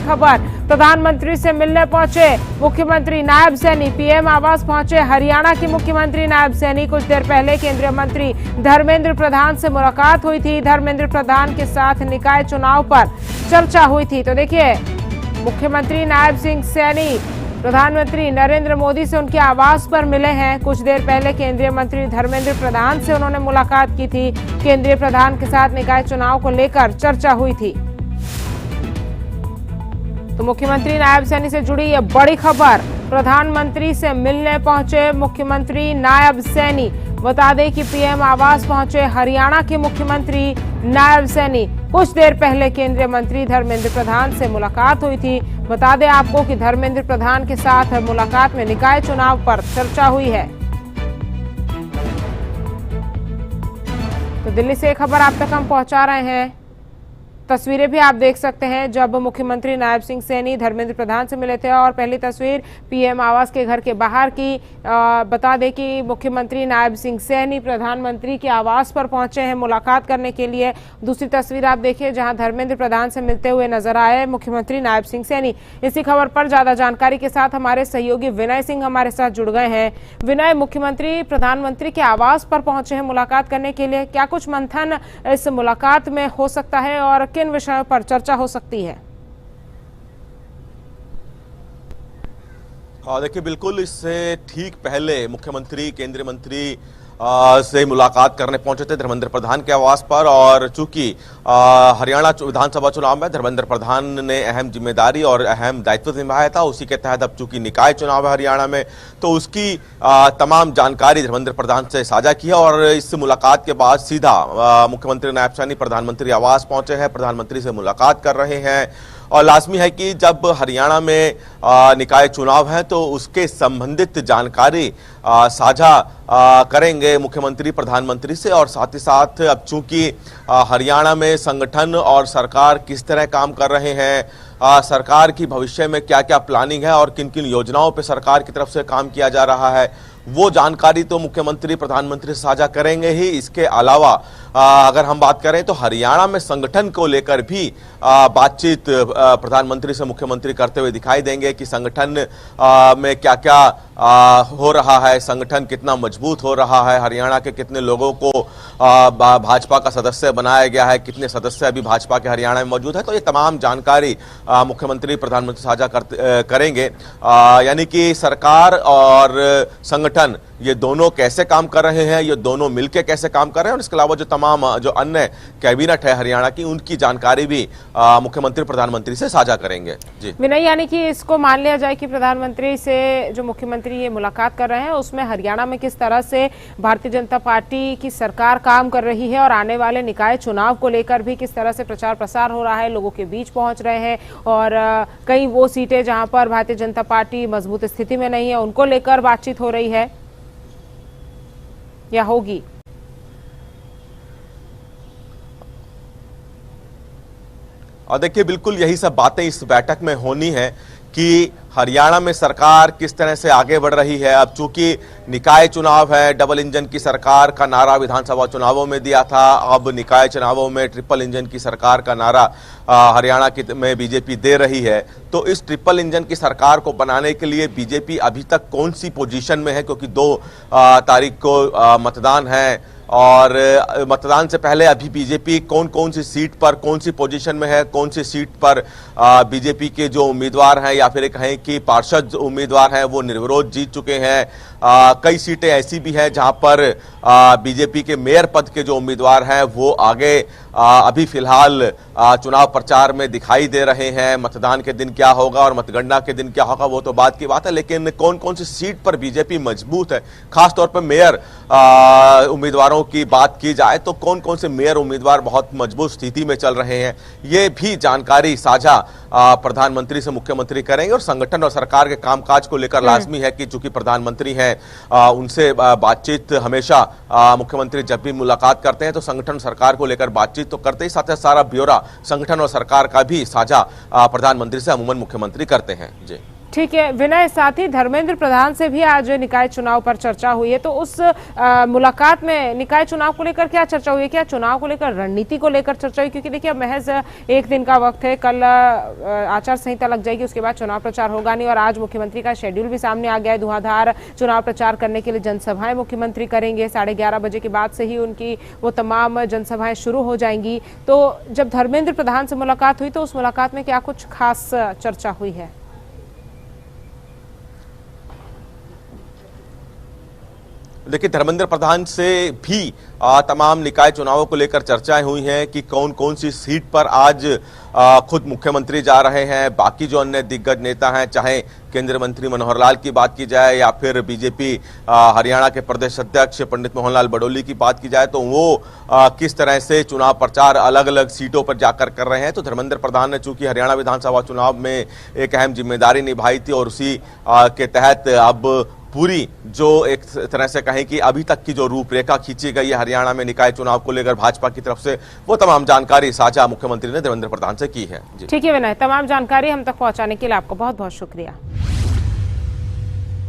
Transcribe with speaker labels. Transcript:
Speaker 1: खबर, प्रधानमंत्री से मिलने पहुंचे मुख्यमंत्री नायब सैनी, पीएम आवास पहुंचे हरियाणा की मुख्यमंत्री नायब सैनी। कुछ देर पहले केंद्रीय मंत्री धर्मेंद्र प्रधान से मुलाकात हुई थी। धर्मेंद्र प्रधान के साथ निकाय चुनाव पर चर्चा हुई थी। तो देखिए, मुख्यमंत्री नायब सिंह सैनी प्रधानमंत्री नरेंद्र मोदी से उनके आवास पर मिले हैं। कुछ देर पहले केंद्रीय मंत्री धर्मेंद्र प्रधान से उन्होंने मुलाकात की थी। केंद्रीय प्रधान के साथ निकाय चुनाव को लेकर चर्चा हुई थी। तो मुख्यमंत्री नायब सैनी से जुड़ी यह बड़ी खबर, प्रधानमंत्री से मिलने पहुंचे मुख्यमंत्री नायब सैनी। बता दें कि पीएम आवास पहुंचे हरियाणा के मुख्यमंत्री नायब सैनी। कुछ देर पहले केंद्रीय मंत्री धर्मेंद्र प्रधान से मुलाकात हुई थी। बता दें आपको कि धर्मेंद्र प्रधान के साथ मुलाकात में निकाय चुनाव पर चर्चा हुई है। तो दिल्ली से एक खबर आप तक हम पहुंचा रहे हैं। तस्वीरें भी आप देख सकते हैं जब मुख्यमंत्री नायब सिंह सैनी धर्मेंद्र प्रधान से मिले थे। और पहली तस्वीर पीएम आवास के घर के बाहर की। बता दें कि मुख्यमंत्री नायब सिंह सैनी प्रधानमंत्री के आवास पर पहुंचे हैं मुलाकात करने के लिए। दूसरी तस्वीर आप देखिए जहां धर्मेंद्र प्रधान से मिलते हुए नजर आए मुख्यमंत्री नायब सिंह सैनी। इसी खबर पर ज्यादा जानकारी के साथ हमारे सहयोगी विनय सिंह हमारे साथ जुड़ गए हैं। विनय, मुख्यमंत्री प्रधानमंत्री के आवास पर पहुंचे हैं मुलाकात करने के लिए, क्या कुछ मंथन इस मुलाकात में हो सकता है और किन विषयों पर चर्चा हो सकती है?
Speaker 2: देखिए, बिल्कुल इससे ठीक पहले मुख्यमंत्री केंद्रीय मंत्री से मुलाकात करने पहुंचे थे धर्मेंद्र प्रधान के आवास पर। और चूंकि हरियाणा विधानसभा चुनाव में धर्मेंद्र प्रधान ने अहम जिम्मेदारी और अहम दायित्व निभाया था, उसी के तहत अब चूंकि निकाय चुनाव है हरियाणा में, तो उसकी तमाम जानकारी धर्मेंद्र प्रधान से साझा की है। और इस मुलाकात के बाद सीधा मुख्यमंत्री नायब सैनी प्रधानमंत्री आवास पहुंचे हैं, प्रधानमंत्री से मुलाकात कर रहे हैं। और लाजमी है कि जब हरियाणा में निकाय चुनाव है तो उसके संबंधित जानकारी साझा करेंगे मुख्यमंत्री प्रधानमंत्री से। और साथ ही साथ अब चूंकि हरियाणा में संगठन और सरकार किस तरह काम कर रहे हैं, सरकार की भविष्य में क्या क्या प्लानिंग है और किन किन योजनाओं पर सरकार की तरफ से काम किया जा रहा है, वो जानकारी तो मुख्यमंत्री प्रधानमंत्री से साझा करेंगे ही। इसके अलावा अगर हम बात करें तो हरियाणा में संगठन को लेकर भी बातचीत प्रधानमंत्री से मुख्यमंत्री करते हुए दिखाई देंगे कि संगठन में क्या क्या हो रहा है, संगठन कितना मजबूत हो रहा है, हरियाणा के कितने लोगों को भाजपा का सदस्य बनाया गया है, कितने सदस्य अभी भाजपा के हरियाणा में मौजूद है। तो ये तमाम जानकारी मुख्यमंत्री प्रधानमंत्री साझा करेंगे। यानी कि सरकार और संगठन ये दोनों कैसे काम कर रहे हैं, ये दोनों मिलकर कैसे काम कर रहे हैं, और इसके अलावा जो तमाम जो अन्य कैबिनेट है हरियाणा की, उनकी जानकारी भी मुख्यमंत्री प्रधानमंत्री से साझा करेंगे। जी
Speaker 1: विनय, यानी कि इसको मान लिया जाए कि प्रधानमंत्री से जो मुख्यमंत्री ये मुलाकात कर रहे हैं उसमें हरियाणा में किस तरह से भारतीय जनता पार्टी की सरकार काम कर रही है और आने वाले निकाय चुनाव को लेकर भी किस तरह से प्रचार प्रसार हो रहा है, लोगों के बीच पहुंच रहे हैं। और कई वो सीटें जहां पर भारतीय जनता पार्टी मजबूत स्थिति में नहीं है, उनको लेकर बातचीत हो रही है या होगी?
Speaker 2: और देखिए, बिल्कुल यही सब बातें इस बैठक में होनी है कि हरियाणा में सरकार किस तरह से आगे बढ़ रही है। अब चूंकि निकाय चुनाव है, डबल इंजन की सरकार का नारा विधानसभा चुनावों में दिया था, अब निकाय चुनावों में ट्रिपल इंजन की सरकार का नारा हरियाणा में बीजेपी दे रही है। तो इस ट्रिपल इंजन की सरकार को बनाने के लिए बीजेपी अभी तक कौन सी पोजीशन में है, क्योंकि 2 तारीख को मतदान है और मतदान से पहले अभी बीजेपी कौन कौन सी सीट पर कौन सी पोजीशन में है, कौन सी सीट पर बीजेपी के जो उम्मीदवार हैं या फिर कहें कि पार्षद उम्मीदवार हैं वो निर्विरोध जीत चुके हैं। कई सीटें ऐसी भी हैं जहां पर बीजेपी के मेयर पद के जो उम्मीदवार हैं वो आगे अभी फिलहाल चुनाव प्रचार में दिखाई दे रहे हैं। मतदान के दिन क्या होगा और मतगणना के दिन क्या होगा वो तो बात की बात है, लेकिन कौन कौन सी सीट पर बीजेपी मजबूत है, खासतौर पर मेयर उम्मीदवारों की बात की जाए तो कौन कौन से मेयर उम्मीदवार बहुत मजबूत स्थिति में चल रहे हैं, ये भी जानकारी साझा प्रधानमंत्री से मुख्यमंत्री करेंगे। और संगठन और सरकार के कामकाज को लेकर लाजमी है कि चूंकि प्रधानमंत्री हैं उनसे बातचीत हमेशा मुख्यमंत्री जब भी मुलाकात करते हैं तो संगठन सरकार को लेकर बातचीत तो करते ही, साथ ही सारा ब्यौरा संगठन और सरकार का भी साझा प्रधानमंत्री से अमूमन मुख्यमंत्री करते हैं। जी
Speaker 1: ठीक है विनय, साथ ही धर्मेंद्र प्रधान से भी आज निकाय चुनाव पर चर्चा हुई है, तो उस मुलाकात में निकाय चुनाव को लेकर क्या चर्चा हुई है? क्या चुनाव को लेकर, रणनीति को लेकर चर्चा हुई? क्योंकि देखिए अब महज एक दिन का वक्त है, कल आचार संहिता लग जाएगी, उसके बाद चुनाव प्रचार होगा नहीं, और आज मुख्यमंत्री का शेड्यूल भी सामने आ गया है। धुआंधार चुनाव प्रचार करने के लिए जनसभाएं मुख्यमंत्री करेंगे, 11:30 बजे के बाद से ही उनकी वो तमाम जनसभाएं शुरू हो जाएंगी। तो जब धर्मेंद्र प्रधान से मुलाकात हुई तो उस मुलाकात में क्या कुछ खास चर्चा हुई है?
Speaker 2: देखिए, धर्मेंद्र प्रधान से भी तमाम निकाय चुनावों को लेकर चर्चाएं हुई हैं कि कौन कौन सी सीट पर आज खुद मुख्यमंत्री जा रहे हैं। बाकी जो अन्य दिग्गज नेता हैं, चाहे केंद्रीय मंत्री मनोहर लाल की बात की जाए या फिर बीजेपी हरियाणा के प्रदेश अध्यक्ष पंडित मोहनलाल बडोली की बात की जाए, तो वो किस तरह से चुनाव प्रचार अलग अलग सीटों पर जाकर कर रहे हैं। तो धर्मेंद्र प्रधान ने चूंकि हरियाणा विधानसभा चुनाव में एक अहम जिम्मेदारी निभाई थी और उसी के तहत अब पूरी जो एक तरह से कहें कि अभी तक की जो रूपरेखा खींची गई है हरियाणा में निकाय चुनाव को लेकर भाजपा की तरफ से, वो तमाम जानकारी साझा मुख्यमंत्री ने धर्मेंद्र प्रधान से की है।
Speaker 1: ठीक है विनय, तमाम जानकारी हम तक पहुंचाने के लिए आपका बहुत बहुत शुक्रिया।